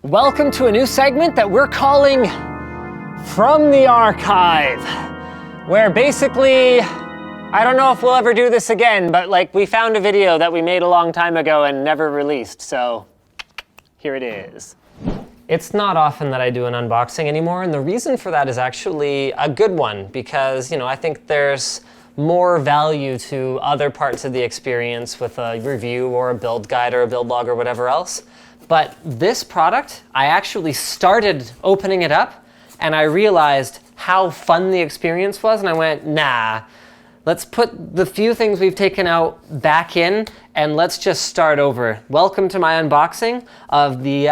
Welcome to a new segment that we're calling From the Archive, where basically, I don't know if we'll ever do this again, but like we found a video that we made a long time ago and never released, so here it is. It's not often that I do an unboxing anymore, and the reason for that is actually a good one, because I think there's more value to other parts of the experience with a review or a build guide or a build log or whatever else. But this product, I actually started opening it up and I realized how fun the experience was, and I went, nah, let's put the few things we've taken out back in and let's just start over. Welcome to my unboxing of the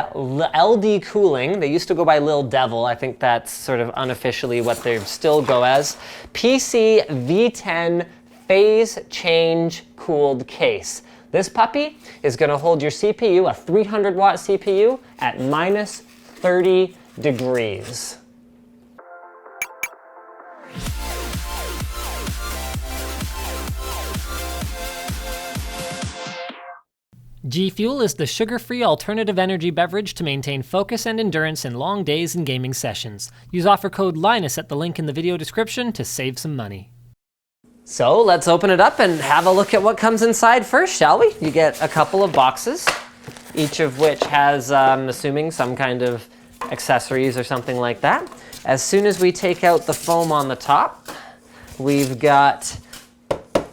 LD Cooling. They used to go by Lil Devil. I think that's sort of unofficially what they still go as. PC-V10 phase change cooled case. This puppy is going to hold your CPU, a 300 watt CPU, at minus 30 degrees. GFuel is the sugar-free alternative energy beverage to maintain focus and endurance in long days and gaming sessions. Use offer code Linus at the link in the video description to save some money. So let's open it up and have a look at what comes inside first, shall we? You get a couple of boxes, each of which has, I'm assuming, some kind of accessories or something like that. As soon as we take out the foam on the top, we've got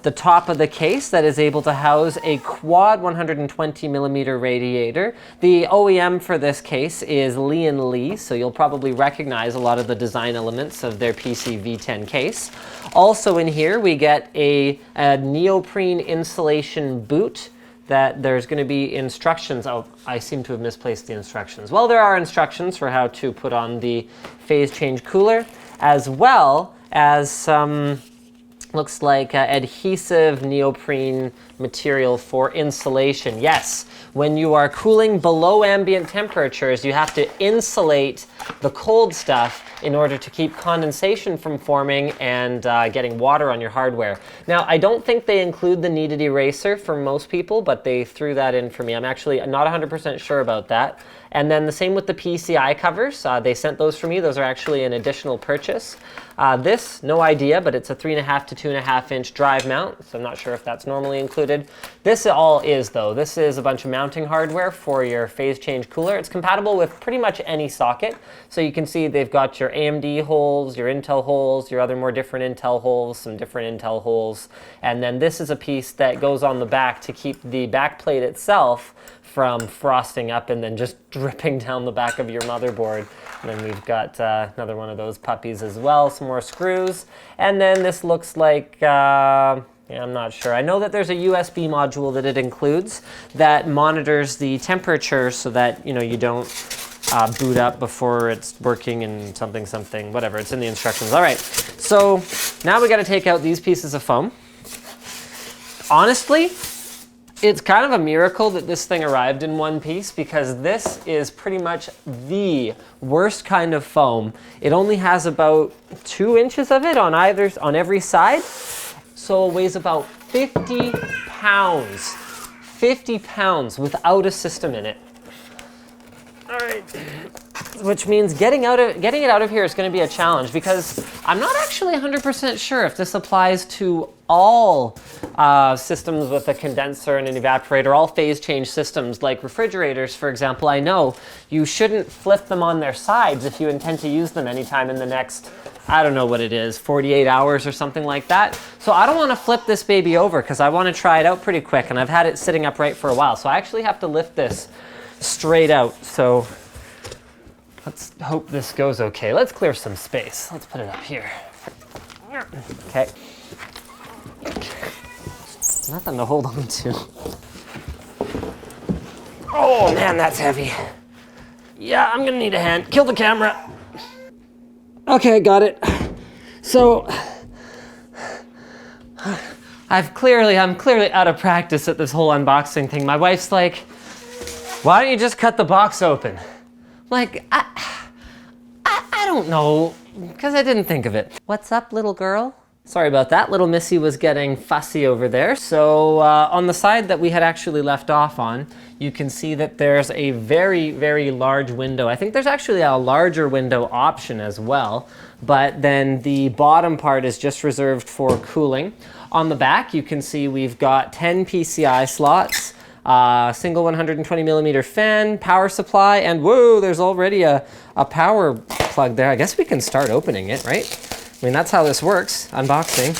the top of the case that is able to house a quad 120 millimeter radiator. The OEM for this case is Lee, so you'll probably recognize a lot of the design elements of their PC-V10 case. Also in here we get a neoprene insulation boot that there's going to be instructions. Oh, I seem to have misplaced the instructions. Well, there are instructions for how to put on the phase change cooler, as well as some looks like adhesive neoprene material for insulation. Yes, when you are cooling below ambient temperatures, you have to insulate the cold stuff in order to keep condensation from forming and getting water on your hardware. Now, I don't think they include the kneaded eraser for most people, but they threw that in for me. I'm actually not 100% sure about that. And then the same with the PCI covers. They sent those for me. Those are actually an additional purchase. This, no idea, but it's a 3.5 to 2.5 inch drive mount, so I'm not sure if that's normally included. This all is, though. This is a bunch of mounting hardware for your phase change cooler. It's compatible with pretty much any socket. So you can see they've got your AMD holes, your Intel holes, your other more different Intel holes, some different Intel holes. And then this is a piece that goes on the back to keep the back plate itself from frosting up and then just dripping down the back of your motherboard. And then we've got another one of those puppies as well, some more screws. And then this looks like, yeah, I'm not sure. I know that there's a USB module that it includes that monitors the temperature so that you don't boot up before it's working and something, whatever. It's in the instructions. All right, so now we got to take out these pieces of foam. Honestly, it's kind of a miracle that this thing arrived in one piece, because this is pretty much the worst kind of foam. It only has about 2 inches of it on every side, so it weighs about 50 pounds. 50 pounds without a system in it. All right. Which means getting it out of here is going to be a challenge, because I'm not actually 100% sure if this applies to all systems with a condenser and an evaporator, all phase change systems like refrigerators, for example. I know you shouldn't flip them on their sides if you intend to use them anytime in the next, I don't know what it is, 48 hours or something like that. So I don't want to flip this baby over because I want to try it out pretty quick, and I've had it sitting upright for a while. So I actually have to lift this straight out. So let's hope this goes okay. Let's clear some space. Let's put it up here. Okay. Nothing to hold on to. Oh man, that's heavy. Yeah, I'm gonna need a hand. Kill the camera. Okay, got it. So, I'm clearly out of practice at this whole unboxing thing. My wife's like, why don't you just cut the box open? Like, I don't know, because I didn't think of it. What's up, little girl? Sorry about that, little Missy was getting fussy over there. So on the side that we had actually left off on, you can see that there's a very, very large window. I think there's actually a larger window option as well, but then the bottom part is just reserved for cooling. On the back, you can see we've got 10 PCI slots, single 120 millimeter fan, power supply, and whoa, there's already a power plug there. I guess we can start opening it, right? I mean, that's how this works, unboxing.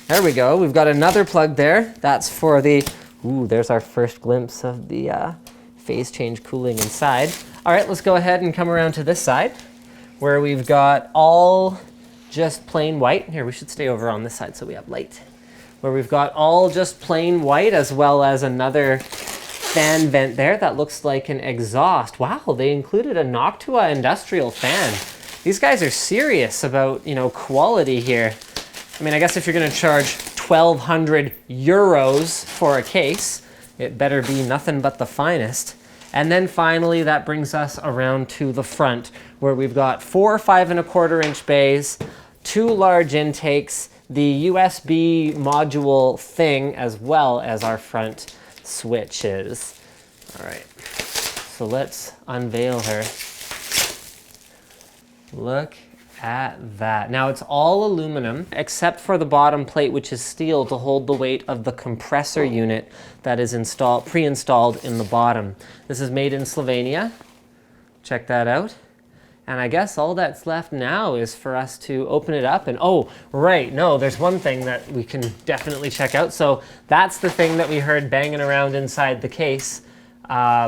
There we go, we've got another plug there. That's for the, ooh, there's our first glimpse of the phase change cooling inside. All right, let's go ahead and come around to this side where we've got all just plain white. Here, we should stay over on this side so we have light. Where we've got all just plain white as well as another fan vent there that looks like an exhaust. Wow, they included a Noctua industrial fan. These guys are serious about, you know, quality here. I mean, I guess if you're gonna charge 1,200 euros for a case, it better be nothing but the finest. And then finally, that brings us around to the front where we've got 4 5.25-inch bays, 2 large intakes, the USB module thing, as well as our front switches. All right, so let's unveil her. Look at that. Now it's all aluminum except for the bottom plate, which is steel to hold the weight of the compressor unit that is pre-installed in the bottom. This is made in Slovenia. Check that out. And I guess all that's left now is for us to open it up and, oh, right, no, there's one thing that we can definitely check out. So that's the thing that we heard banging around inside the case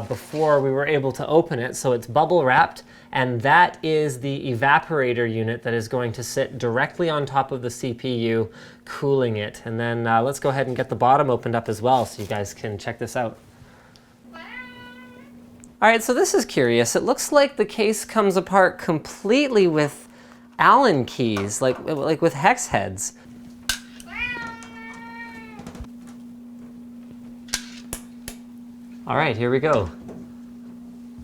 before we were able to open it. So it's bubble wrapped, and that is the evaporator unit that is going to sit directly on top of the CPU, cooling it. And then let's go ahead and get the bottom opened up as well so you guys can check this out. All right, so this is curious. It looks like the case comes apart completely with Allen keys, like with hex heads. All right, here we go.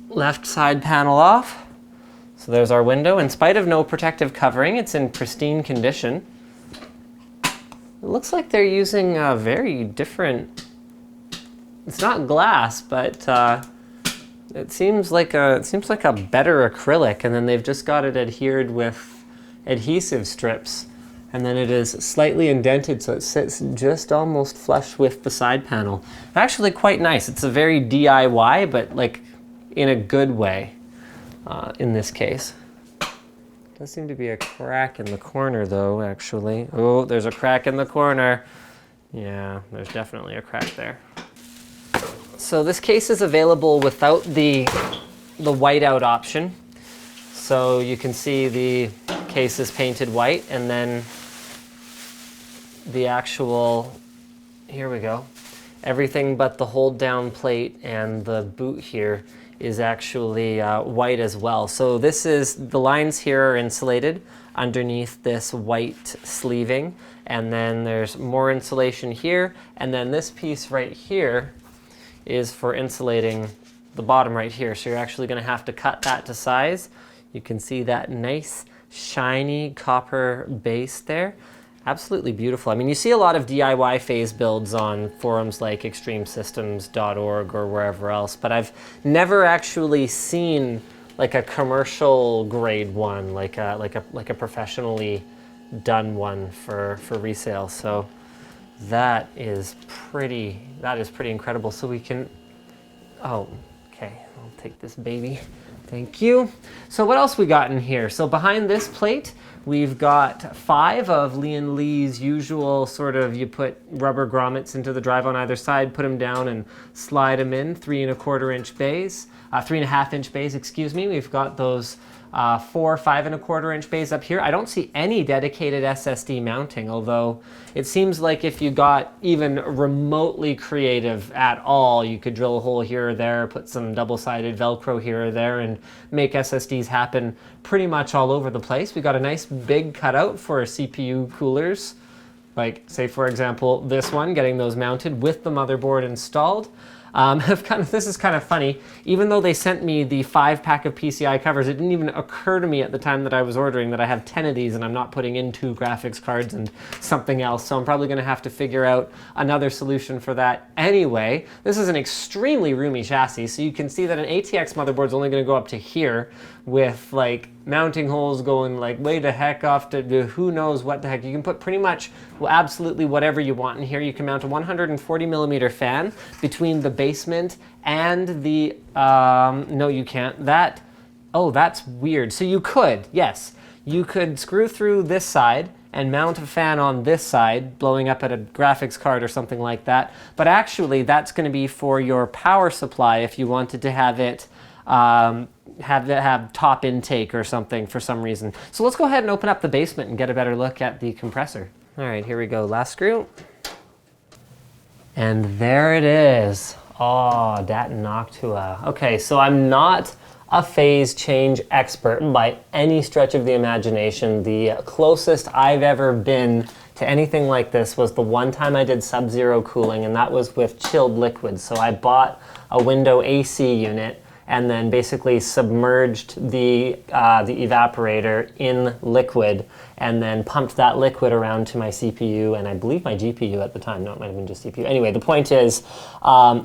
Left side panel off. So there's our window. In spite of no protective covering, it's in pristine condition. It looks like they're using a very different, it's not glass, but it seems like a better acrylic, and then they've just got it adhered with adhesive strips. And then it is slightly indented, so it sits just almost flush with the side panel. Actually quite nice. It's a very DIY, but like in a good way in this case. Does seem to be a crack in the corner though, actually. Oh, there's a crack in the corner. Yeah, there's definitely a crack there. So this case is available without the whiteout option. So you can see the case is painted white, and then the actual, here we go, everything but the hold down plate and the boot here is actually white as well. So this is, the lines here are insulated underneath this white sleeving, and then there's more insulation here, and then this piece right here is for insulating the bottom right here. So you're actually gonna have to cut that to size. You can see that nice shiny copper base there. Absolutely beautiful. I mean, you see a lot of DIY phase builds on forums like extremesystems.org or wherever else, but I've never actually seen like a commercial grade one, like a professionally done one for resale. So that is pretty incredible. So we can, oh, okay, I'll take this baby. Thank you. So what else we got in here? So behind this plate, we've got 5 of Lee's usual sort of, you put rubber grommets into the drive on either side, put them down and slide them in, 3.25-inch bays, 3.5-inch bays, excuse me. We've got those 4 5.25-inch bays up here. I don't see any dedicated SSD mounting, although it seems like if you got even remotely creative at all, you could drill a hole here or there, put some double-sided Velcro here or there, and make SSDs happen pretty much all over the place. We got a nice big cutout for CPU coolers, like say for example this one, getting those mounted with the motherboard installed. This is kind of funny. Even though they sent me the 5-pack of PCI covers, it didn't even occur to me at the time that I was ordering that I have 10 of these and I'm not putting in 2 graphics cards and something else. So I'm probably going to have to figure out another solution for that anyway. This is an extremely roomy chassis, so you can see that an ATX motherboard is only going to go up to here with like mounting holes going like way the heck off to who knows what the heck. You can put pretty much absolutely whatever you want in here. You can mount a 140 millimeter fan between the basement and the, no you can't. Oh, that's weird. So you could, yes, you could screw through this side and mount a fan on this side, blowing up at a graphics card or something like that. But actually that's going to be for your power supply if you wanted to have it have top intake or something for some reason. So let's go ahead and open up the basement and get a better look at the compressor. All right, here we go. Last screw. And there it is. Oh, Dat Noctua. Okay, so I'm not a phase change expert by any stretch of the imagination. The closest I've ever been to anything like this was the one time I did sub-zero cooling, and that was with chilled liquids. So I bought a window AC unit and then basically submerged the evaporator in liquid and then pumped that liquid around to my CPU and I believe my GPU at the time. No, it might have been just CPU. Anyway, the point is,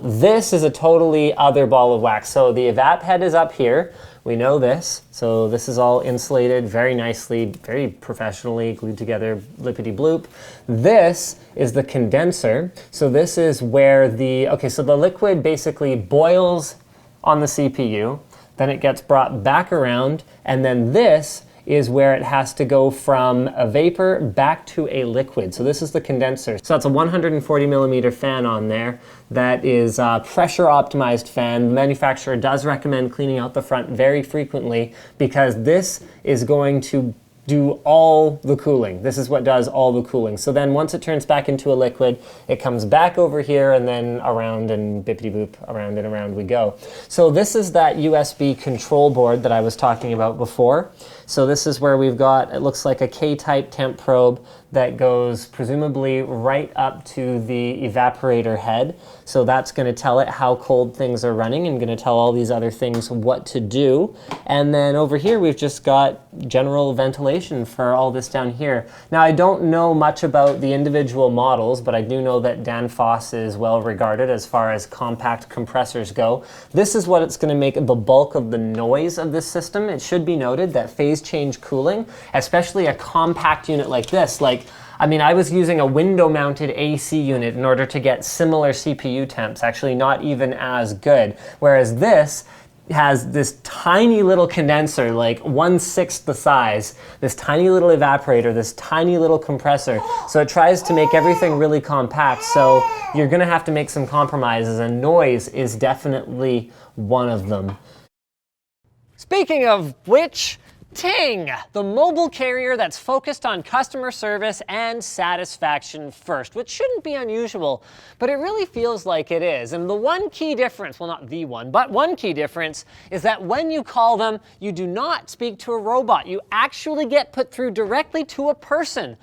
this is a totally other ball of wax. So the evap head is up here. We know this. So this is all insulated very nicely, very professionally glued together, blippity bloop. This is the condenser. So this is where so the liquid basically boils on the CPU, then it gets brought back around, and then this is where it has to go from a vapor back to a liquid. So this is the condenser. So that's a 140 millimeter fan on there. That is a pressure optimized fan. The manufacturer does recommend cleaning out the front very frequently because this is going to do all the cooling. This is what does all the cooling. So then once it turns back into a liquid, it comes back over here and then around and bippity boop, around and around we go. So this is that USB control board that I was talking about before. So this is where we've got, it looks like a K-type temp probe that goes presumably right up to the evaporator head. So that's going to tell it how cold things are running and going to tell all these other things what to do. And then over here we've just got general ventilation for all this down here. Now I don't know much about the individual models, but I do know that Danfoss is well regarded as far as compact compressors go. This is what it's going to make the bulk of the noise of this system. It should be noted that phase change cooling, especially a compact unit like this, I was using a window-mounted AC unit in order to get similar CPU temps, actually not even as good, whereas this has this tiny little condenser, like 1/6 the size, this tiny little evaporator, this tiny little compressor. So it tries to make everything really compact, so you're gonna have to make some compromises, and noise is definitely one of them. Speaking of which, Ting, the mobile carrier that's focused on customer service and satisfaction first, which shouldn't be unusual, but it really feels like it is. And the one key difference, well not the one, but one key difference is that when you call them, you do not speak to a robot. You actually get put through directly to a person.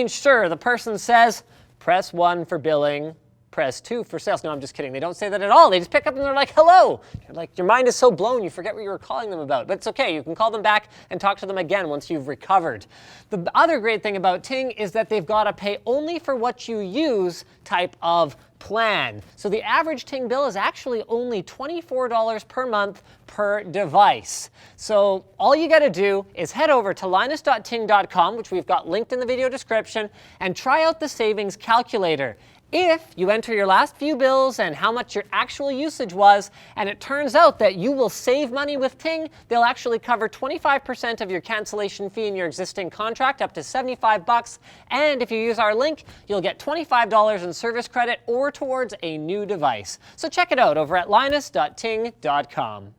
Sure, the person says, press 1 for billing, press 2 for sales. No, I'm just kidding. They don't say that at all. They just pick up and they're like, hello. You're like, your mind is so blown, you forget what you were calling them about. But it's okay. You can call them back and talk to them again once you've recovered. The other great thing about Ting is that they've got a pay only for what you use type of plan. So the average Ting bill is actually only $24 per month per device. So all you got to do is head over to linus.ting.com, which we've got linked in the video description, and try out the savings calculator. If you enter your last few bills and how much your actual usage was, and it turns out that you will save money with Ting, they'll actually cover 25% of your cancellation fee in your existing contract, up to $75. And if you use our link, you'll get $25 in service credit or towards a new device. So check it out over at linus.ting.com.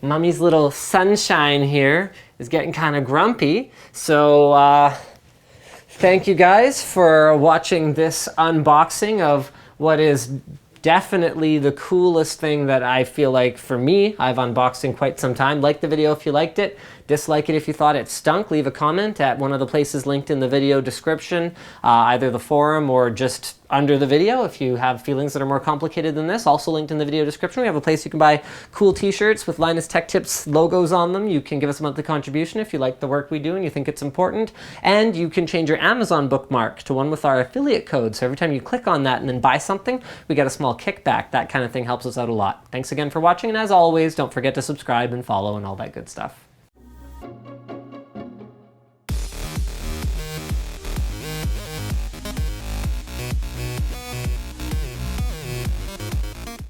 Mummy's little sunshine here is getting kind of grumpy, so thank you guys for watching this unboxing of what is definitely the coolest thing that I feel like, for me, I've unboxed in quite some time. Like the video if you liked it. Dislike it if you thought it stunk. Leave a comment at one of the places linked in the video description, either the forum or just under the video if you have feelings that are more complicated than this. Also linked in the video description, we have a place you can buy cool t-shirts with Linus Tech Tips logos on them. You can give us a monthly contribution if you like the work we do and you think it's important. And you can change your Amazon bookmark to one with our affiliate code. So every time you click on that and then buy something, we get a small kickback. That kind of thing helps us out a lot. Thanks again for watching, and as always, don't forget to subscribe and follow and all that good stuff.